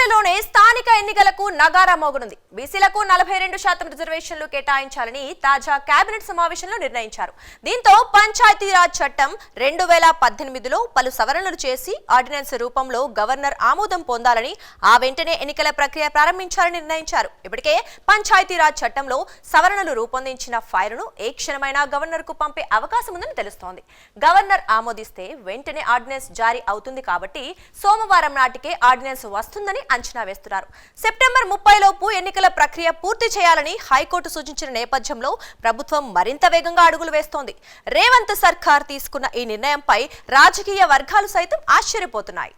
నెలలోనే స్థానిక ఎన్నికలకు నగారా మోగనుంది. బీసీలకు 42% రిజర్వేషన్లు కేటాయించాలని తాజా కేబినెట్ సమావేశంలో నిర్ణయించారు. దీంతో పంచాయతీరాజ్ చట్టం 2018లో పలు సవరణలు చేసి ఆర్డినెన్స్ రూపంలో గవర్నర్ ఆమోదం పొందాలని, ఆ వెంటనే ఎన్నికల ప్రక్రియ ప్రారంభించాలని నిర్ణయించారు. ఇప్పటికే పంచాయతీరాజ్ చట్టంలో సవరణలు రూపొందించిన ఫైలును ఏ క్షణమైనా గవర్నర్ కు పంపే అవకాశం ఉందని తెలుస్తోంది. గవర్నర్ ఆమోదిస్తే వెంటనే ఆర్డినెన్స్ జారీ అవుతుంది కాబట్టి సోమవారం నాటికే ఆర్డినెన్స్ వస్తుందని అంచనా వేస్తున్నారు. సెప్టెంబర్ 30 లోపు ఎన్నికల ప్రక్రియ పూర్తి చేయాలని హైకోర్టు సూచించిన నేపథ్యంలో ప్రభుత్వం మరింత వేగంగా అడుగులు వేస్తోంది. రేవంత్ సర్కార్ తీసుకున్న ఈ నిర్ణయంపై రాజకీయ వర్గాలు సైతం ఆశ్చర్యపోతున్నాయి.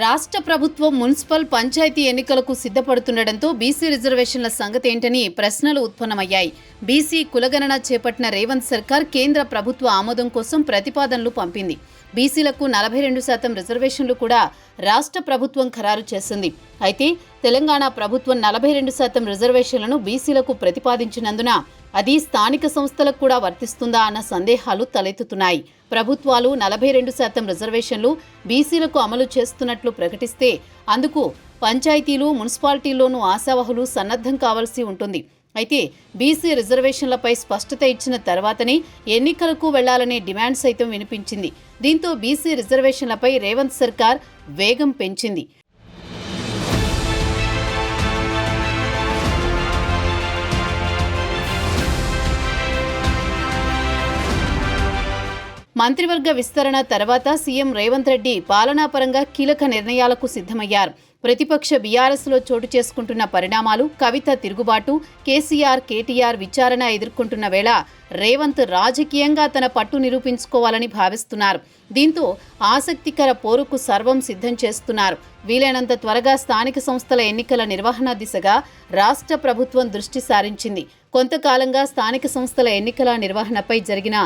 రాష్ట్ర ప్రభుత్వం మున్సిపల్ పంచాయతీ ఎన్నికలకు సిద్ధపడుతుండటంతో బీసీ రిజర్వేషన్ల సంగతి ఏంటని ప్రశ్నలు ఉత్పన్నమయ్యాయి. బీసీ కులగణన చేపట్టిన రేవంత్ సర్కార్ కేంద్ర ప్రభుత్వ ఆమోదం కోసం ప్రతిపాదనలు పంపింది. బీసీలకు 42% రిజర్వేషన్లు కూడా రాష్ట్ర ప్రభుత్వం ఖరారు చేసింది. అయితే తెలంగాణ ప్రభుత్వం 42% రిజర్వేషన్లను బీసీలకు ప్రతిపాదించినందున అది స్థానిక సంస్థలకు కూడా వర్తిస్తుందా అన్న సందేహాలు తలెత్తుతున్నాయి. ప్రభుత్వాలు 42% రిజర్వేషన్లు బీసీలకు అమలు చేస్తున్నట్లు ప్రకటిస్తే అందుకు పంచాయతీలు, మున్సిపాలిటీల్లోనూ ఆశావహులు సన్నద్ధం కావాల్సి ఉంటుంది. అయితే బీసీ రిజర్వేషన్లపై స్పష్టత ఇచ్చిన తర్వాతనే ఎన్నికలకు వెళ్లాలనే డిమాండ్ సైతం వినిపించింది. దీంతో బీసీ రిజర్వేషన్లపై రేవంత్ సర్కార్ వేగం పెంచింది. మంత్రివర్గ విస్తరణ తర్వాత సీఎం రేవంత్ రెడ్డి పాలనాపరంగా కీలక నిర్ణయాలకు సిద్ధమయ్యారు. ప్రతిపక్ష బీఆర్ఎస్లో చోటు చేసుకుంటున్న పరిణామాలు, కవిత తిరుగుబాటు, కేసీఆర్, కేటీఆర్ విచారణ ఎదుర్కొంటున్న వేళ రేవంత్ రాజకీయంగా తన పట్టు నిరూపించుకోవాలని భావిస్తున్నారు. దీంతో ఆసక్తికర పోరుకు సర్వం సిద్ధం చేస్తున్నారు. వీలైనంత త్వరగా స్థానిక సంస్థల ఎన్నికల నిర్వహణ దిశగా రాష్ట్ర ప్రభుత్వం దృష్టి సారించింది. కొంతకాలంగా స్థానిక సంస్థల ఎన్నికల నిర్వహణపై జరిగిన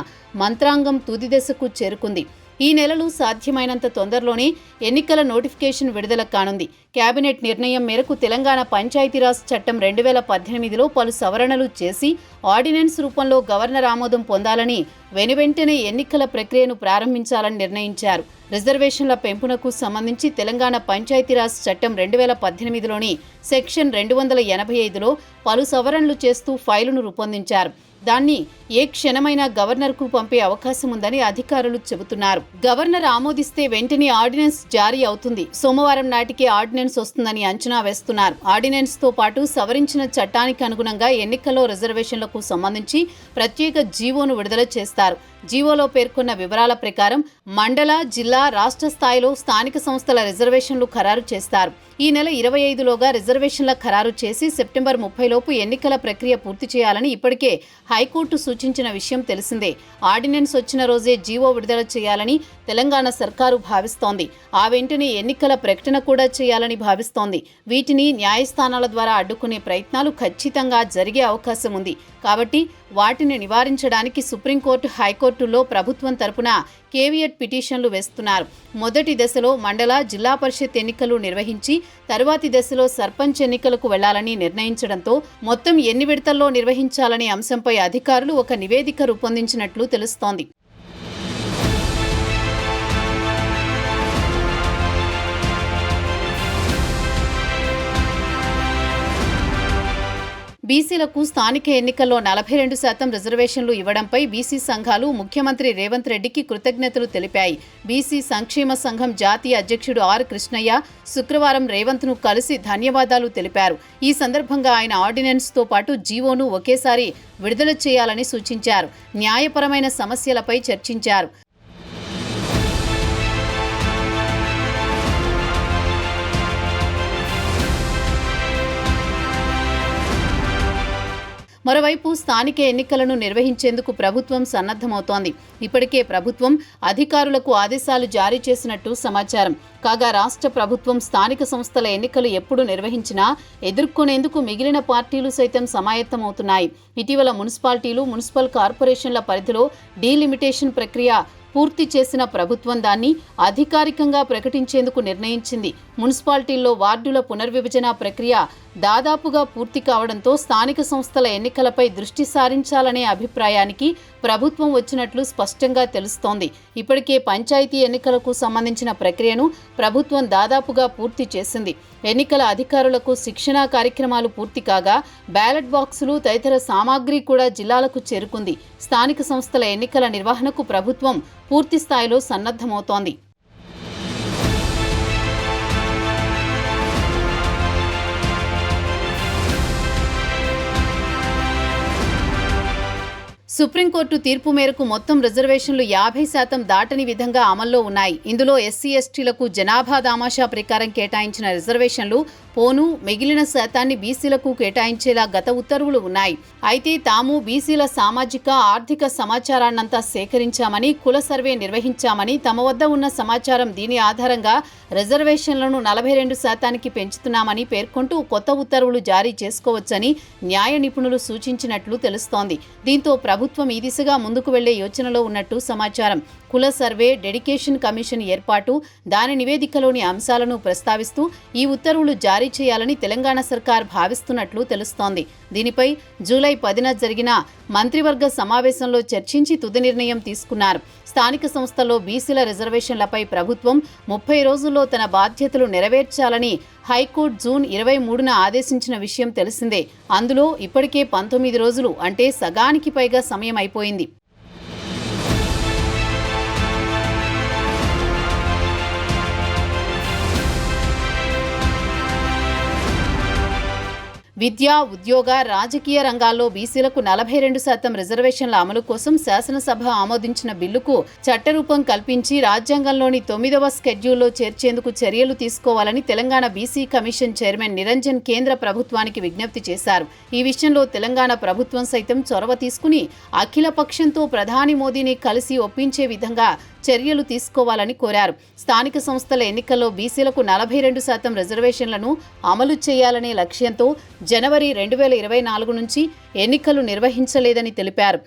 మంత్రాంగం తుది దశకు చేరుకుంది. ఈ నెలలు సాధ్యమైనంత తొందరలోనే ఎన్నికల నోటిఫికేషన్ విడుదల కానుంది. కేబినెట్ నిర్ణయం మేరకు తెలంగాణ పంచాయతీరాజ్ చట్టం 2018లో పలు సవరణలు చేసి ఆర్డినెన్స్ రూపంలో గవర్నర్ ఆమోదం పొందాలని, వెనువెంటనే ఎన్నికల ప్రక్రియను ప్రారంభించాలని నిర్ణయించారు. రిజర్వేషన్ల పెంపునకు సంబంధించి తెలంగాణ పంచాయతీరాజ్ చట్టం 2018లోని సెక్షన్ 285లో పలు సవరణలు చేస్తూ ఫైలును రూపొందించారు. దాన్ని ఏ క్షణమైనా గవర్నర్కు పంపే అవకాశం ఉందని అధికారులు చెబుతున్నారు. గవర్నర్ ఆమోదిస్తే వెంటనే ఆర్డినెన్స్ జారీ అవుతుంది. సోమవారం నాటికి ఆర్డినెన్స్ వస్తుందని అంచనా వేస్తున్నారు. ఆర్డినెన్స్తో పాటు సవరించిన చట్టానికి అనుగుణంగా ఎన్నికల్లో రిజర్వేషన్లకు సంబంధించి ప్రత్యేక జీవోను విడుదల చేస్తారు. జీవోలో పేర్కొన్న వివరాల ప్రకారం మండల, జిల్లా, రాష్ట్ర స్థాయిలో స్థానిక సంస్థల రిజర్వేషన్లు ఖరారు చేస్తారు. ఈ నెల 25లోగా రిజర్వేషన్ల ఖరారు చేసి సెప్టెంబర్ 30 లోపు ఎన్నికల ప్రక్రియ పూర్తి చేయాలని ఇప్పటికే హైకోర్టు సూచించిన విషయం తెలిసిందే. ఆర్డినెన్స్ వచ్చిన రోజే జీవో విడుదల చేయాలని తెలంగాణ సర్కారు భావిస్తోంది. ఆ వెంటనే ఎన్నికల ప్రకటన కూడా చేయాలని భావిస్తోంది. వీటిని న్యాయస్థానాల ద్వారా అడ్డుకునే ప్రయత్నాలు ఖచ్చితంగా జరిగే అవకాశం ఉంది. కాబట్టి వాటిని నివారించడానికి సుప్రీంకోర్టు, హైకోర్టుల్లో ప్రభుత్వం తరపున కేవియట్ పిటిషన్లు వేస్తున్నారు. మొదటి దశలో మండల, జిల్లా పరిషత్ ఎన్నికలు నిర్వహించి తరువాతి దశలో సర్పంచ్ ఎన్నికలకు వెళ్లాలని నిర్ణయించడంతో మొత్తం ఎన్ని విడతల్లో నిర్వహించాలనే అంశంపై అధికారులు ఒక నివేదిక రూపొందించినట్లు తెలుస్తోంది. బీసీలకు స్థానిక ఎన్నికల్లో 42% రిజర్వేషన్లు ఇవ్వడంపై బీసీ సంఘాలు ముఖ్యమంత్రి రేవంత్ రెడ్డికి కృతజ్ఞతలు తెలిపాయి. బీసీ సంక్షేమ సంఘం జాతీయ అధ్యక్షుడు ఆర్ కృష్ణయ్య శుక్రవారం రేవంత్ను కలిసి ధన్యవాదాలు తెలిపారు. ఈ సందర్భంగా ఆయన ఆర్డినెన్స్తో పాటు జీవోను ఒకేసారి విడుదల చేయాలని సూచించారు. న్యాయపరమైన సమస్యలపై చర్చించారు. మరోవైపు స్థానిక ఎన్నికలను నిర్వహించేందుకు ప్రభుత్వం సన్నద్ధమవుతోంది. ఇప్పటికే ప్రభుత్వం అధికారులకు ఆదేశాలు జారీ చేసినట్టు సమాచారం. కాగా రాష్ట్ర ప్రభుత్వం స్థానిక సంస్థల ఎన్నికలు ఎప్పుడు నిర్వహించినా ఎదుర్కొనేందుకు మిగిలిన పార్టీలు సైతం సమాయత్తమవుతున్నాయి. ఇటీవల మున్సిపాలిటీలు, మున్సిపల్ కార్పొరేషన్ల పరిధిలో డీలిమిటేషన్ ప్రక్రియ పూర్తి చేసిన ప్రభుత్వం దాన్ని అధికారికంగా ప్రకటించేందుకు నిర్ణయించింది. మున్సిపాలిటీల్లో వార్డుల పునర్విభజన ప్రక్రియ దాదాపుగా పూర్తి కావడంతో స్థానిక సంస్థల ఎన్నికలపై దృష్టి సారించాలనే అభిప్రాయానికి ప్రభుత్వం వచ్చినట్లు స్పష్టంగా తెలుస్తోంది. ఇప్పటికే పంచాయతీ ఎన్నికలకు సంబంధించిన ప్రక్రియను ప్రభుత్వం దాదాపుగా పూర్తి చేసింది. ఎన్నికల అధికారులకు శిక్షణా కార్యక్రమాలు పూర్తి కాగా బ్యాలెట్ బాక్సులు తదితర సామాగ్రి కూడా జిల్లాలకు చేరుకుంది. స్థానిక సంస్థల ఎన్నికల నిర్వహణకు ప్రభుత్వం పూర్తి స్థాయిలో సన్నద్ధమవుతోంది. సుప్రీంకోర్టు తీర్పు మేరకు మొత్తం రిజర్వేషన్లు 50% దాటని విధంగా అమల్లో ఉన్నాయి. ఇందులో ఎస్సీ ఎస్టీలకు జనాభా దామాషా ప్రకారం కేటాయించిన రిజర్వేషన్లు పోను మిగిలిన శాతాన్ని బీసీలకు కేటాయించేలా గత ఉత్తర్వులు ఉన్నాయి. అయితే తాము బీసీల సామాజిక ఆర్థిక సమాచారాన్నంతా సేకరించామని, కుల సర్వే నిర్వహించామని, తమ వద్ద ఉన్న సమాచారం దీని ఆధారంగా రిజర్వేషన్లను 42% పెంచుతున్నామని పేర్కొంటూ కొత్త ఉత్తర్వులు జారీ చేసుకోవచ్చని న్యాయ నిపుణులు సూచించినట్లు తెలుస్తోంది. దీంతో ప్రభుత్వం ఈ దిశగా ముందుకు వెళ్లే యోచనలో ఉన్నట్టు సమాచారం. కుల సర్వే డెడికేషన్ కమిషన్ ఏర్పాటు, దాని నివేదికలోని అంశాలను ప్రస్తావిస్తూ ఈ ఉత్తర్వులు జారీ చేయాలని తెలంగాణ సర్కార్ భావిస్తున్నట్లు తెలుస్తోంది. దీనిపై జూలై 10న జరిగిన మంత్రివర్గ సమావేశంలో చర్చించి తుది నిర్ణయం తీసుకున్నారు. స్థానిక సంస్థల్లో బీసీల రిజర్వేషన్లపై ప్రభుత్వం 30 రోజుల్లో తన బాధ్యతలు నెరవేర్చాలని హైకోర్టు జూన్ 23న ఆదేశించిన విషయం తెలిసిందే. అందులో ఇప్పటికే 19 రోజులు అంటే సగానికి పైగా సమయం అయిపోయింది. విద్యా, ఉద్యోగ, రాజకీయ రంగాల్లో బీసీలకు 42% రిజర్వేషన్ల అమలు కోసం శాసనసభ ఆమోదించిన బిల్లుకు చట్టరూపం కల్పించి రాజ్యాంగంలోని 9వ షెడ్యూల్లో చేర్చేందుకు చర్యలు తీసుకోవాలని Telangana BC commission chairman Niranjan కేంద్ర ప్రభుత్వానికి విజ్ఞప్తి చేశారు. ఈ విషయంలో తెలంగాణ ప్రభుత్వం సైతం చొరవ తీసుకుని అఖిల పక్షంతో ప్రధాని మోదీని కలిసి ఒప్పించే విధంగా చర్యలు తీసుకోవాలని కోరారు. స్థానిక సంస్థల ఎన్నికల్లో బీసీలకు 42% రిజర్వేషన్లను అమలు చేయాలనే లక్ష్యంతో జనవరి 2024 నుంచి ఎన్నికలు నిర్వహించలేదని తెలిపారు.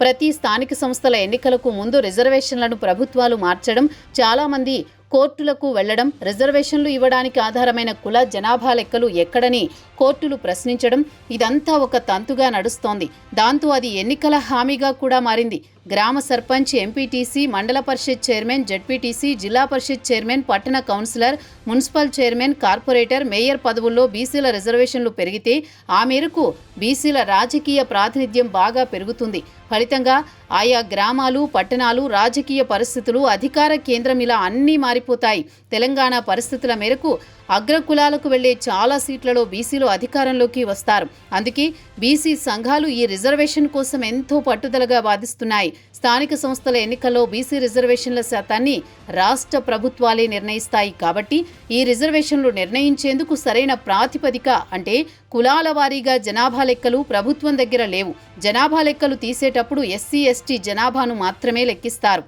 ప్రతి స్థానిక సంస్థల ఎన్నికలకు ముందు రిజర్వేషన్లను ప్రభుత్వాలు మార్చడం, చాలా మంది కోర్టులకు వెళ్లడం, రిజర్వేషన్లు ఇవ్వడానికి ఆధారమైన కుల జనాభా లెక్కలు ఎక్కడని కోర్టులు ప్రశ్నించడం, ఇదంతా ఒక తంతుగా నడుస్తోంది. దాంతో అది ఎన్నికల హామీగా కూడా మారింది. గ్రామ సర్పంచ్, ఎంపీటీసీ, మండల పరిషత్ చైర్మన్, జడ్పీటీసీ, జిల్లా పరిషత్ చైర్మన్, పట్టణ councillor, municipal chairman, corporator, mayor పదవుల్లో బీసీల రిజర్వేషన్లు పెరిగితే ఆ మేరకు బీసీల రాజకీయ ప్రాతినిధ్యం బాగా పెరుగుతుంది. ఫలితంగా ఆయా గ్రామాలు, పట్టణాలు, రాజకీయ పరిస్థితులు, అధికార కేంద్రం ఇలా అన్నీ మారిపోతాయి. తెలంగాణ పరిస్థితుల మేరకు అగ్రకులాలకు వెళ్లే చాలా సీట్లలో బీసీలు అధికారంలోకి వస్తారు. అందుకే బీసీ సంఘాలు ఈ రిజర్వేషన్ కోసం ఎంతో పట్టుదలగా వాదిస్తున్నాయి. స్థానిక సంస్థల ఎన్నికల్లో బీసీ రిజర్వేషన్ల శాతాన్ని రాష్ట్ర ప్రభుత్వాలే నిర్ణయిస్తాయి. కాబట్టి ఈ రిజర్వేషన్లు నిర్ణయించేందుకు సరైన ప్రాతిపదిక అంటే కులాల వారీగా జనాభా లెక్కలు ప్రభుత్వం దగ్గర లేవు. జనాభా లెక్కలు తీసేటప్పుడు ఎస్సీ, ఎస్టీ జనాభాను మాత్రమే లెక్కిస్తారు.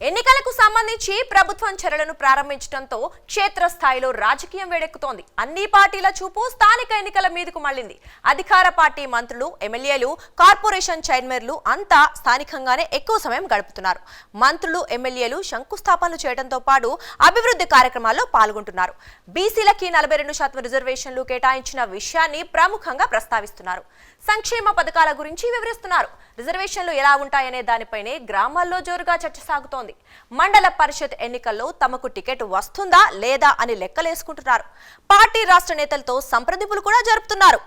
ఎన్నికలకు సంబంధించి ప్రభుత్వం చర్యలను ప్రారంభించడంతో క్షేత్రస్థాయిలో రాజకీయం వేడెక్కుతోంది. అన్ని పార్టీల చూపు స్థానిక ఎన్నికల మీదకు మళ్లింది. అధికార పార్టీ మంత్రులు, ఎమ్మెల్యేలు, కార్పొరేషన్ చైర్మన్లు అంతా స్థానికంగానే ఎక్కువ సమయం గడుపుతున్నారు. మంత్రులు, ఎమ్మెల్యేలు శంకుస్థాపనలు చేయడంతో పాటు అభివృద్ధి కార్యక్రమాల్లో పాల్గొంటున్నారు. బీసీలకి 42% రిజర్వేషన్లు కేటాయించిన విషయాన్ని ప్రముఖంగా ప్రస్తావిస్తున్నారు. సంక్షేమ పథకాల గురించి వివరిస్తున్నారు. రిజర్వేషన్లు ఎలా ఉంటాయనే దానిపైనే గ్రామాల్లో జోరుగా చర్చ సాగుతోంది. మండల పరిషత్ ఎన్నికల్లో తమకు టికెట్ వస్తుందా లేదా అని లెక్కలేసుకుంటున్నారు. పార్టీ రాష్ట్ర నేతలతో సంప్రదింపులు కూడా జరుపుతున్నారు.